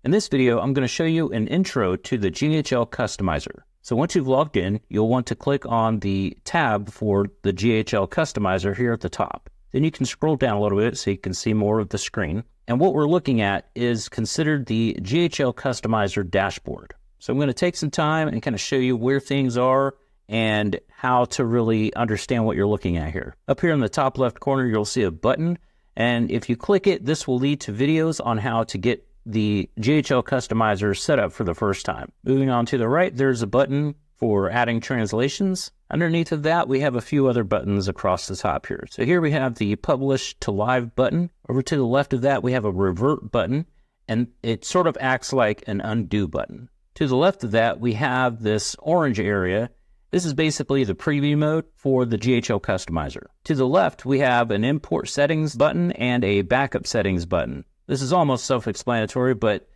In this video, I'm going to show you an intro to the GHL Customizer. So once you've logged in, you'll want to click on the tab for the GHL Customizer here at the top. Then you can scroll down a little bit so you can see more of the screen. And what we're looking at is considered the GHL Customizer dashboard. So I'm going to take some time and kind of show you where things are and how to really understand what you're looking at here. Up here in the top left corner, you'll see a button. And if you click it, this will lead to videos on how to get the GHL Customizer set up for the first time. Moving on to the right, there's a button for adding translations. Underneath of that, we have a few other buttons across the top here. So here we have the Publish to Live button. Over to the left of that, we have a Revert button, and it sort of acts like an undo button. To the left of that, we have this orange area. This is basically the preview mode for the GHL Customizer. To the left, we have an Import Settings button and a Backup Settings button. This is almost self-explanatory, but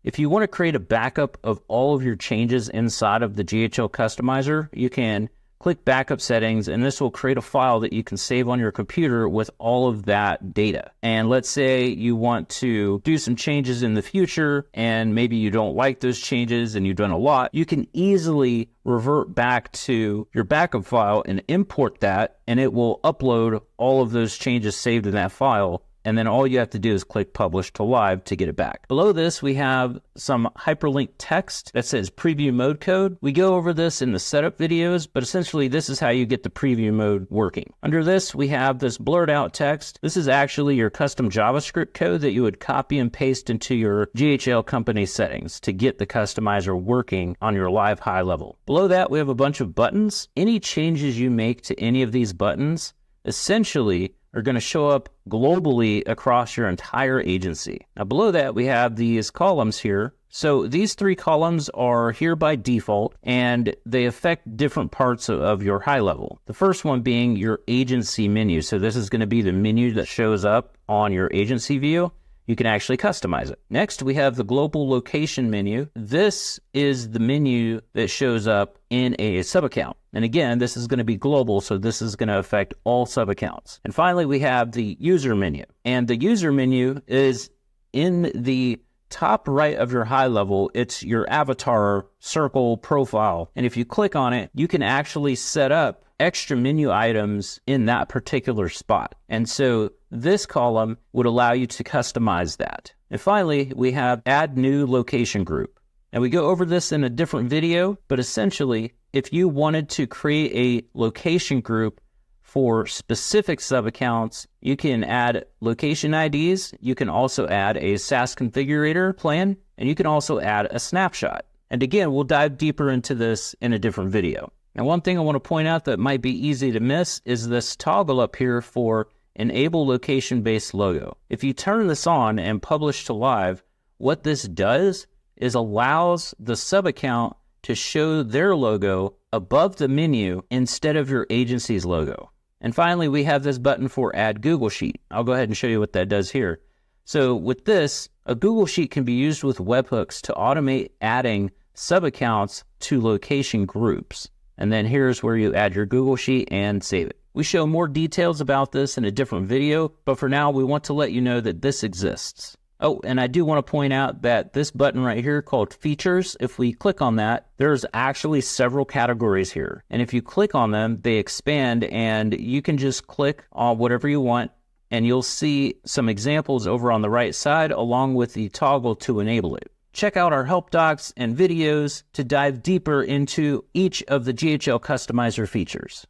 if you want to create a backup of all of your changes inside of the GHL Customizer, you can click Backup Settings, and this will create a file that you can save on your computer with all of that data. And let's say you want to do some changes in the future, and maybe you don't like those changes and you've done a lot, you can easily revert back to your backup file and import that, and it will upload all of those changes saved in that file. And then all you have to do is click Publish to Live to get it back. Below this, we have some hyperlink text that says Preview Mode Code. We go over this in the setup videos, but essentially this is how you get the preview mode working. Under this, we have this blurred out text. This is actually your custom JavaScript code that you would copy and paste into your GHL company settings to get the customizer working on your live high level. Below that, we have a bunch of buttons. Any changes you make to any of these buttons essentially are going to show up globally across your entire agency. Now below that, we have these columns here. So these three columns are here by default, and they affect different parts of your high level. The first one being your agency menu. So this is going to be the menu that shows up on your agency view. You can actually customize it. Next, we have the global location menu. This is the menu that shows up in a sub-account. And again, this is going to be global, so this is going to affect all sub-accounts. And finally, we have the user menu. And the user menu is in the top right of your high level. It's your avatar circle profile. And if you click on it, you can actually set up extra menu items in that particular spot. And so this column would allow you to customize that. And finally, we have Add New Location Group. And we go over this in a different video, but essentially, if you wanted to create a location group for specific sub-accounts, you can add location IDs. You can also add a SAS configurator plan, and you can also add a snapshot. And again, we'll dive deeper into this in a different video. Now, one thing I want to point out that might be easy to miss is this toggle up here for Enable Location-Based Logo. If you turn this on and publish to live, what this does is allows the sub-account to show their logo above the menu instead of your agency's logo. And finally, we have this button for Add Google Sheet. I'll go ahead and show you what that does here. So with this, a Google Sheet can be used with webhooks to automate adding sub-accounts to location groups. And then here's where you add your Google Sheet and save it. We show more details about this in a different video, but for now, we want to let you know that this exists. Oh, and I do want to point out that this button right here called Features, if we click on that, there's actually several categories here. And if you click on them, they expand, and you can just click on whatever you want, and you'll see some examples over on the right side along with the toggle to enable it. Check out our help docs and videos to dive deeper into each of the GHL Customizer features.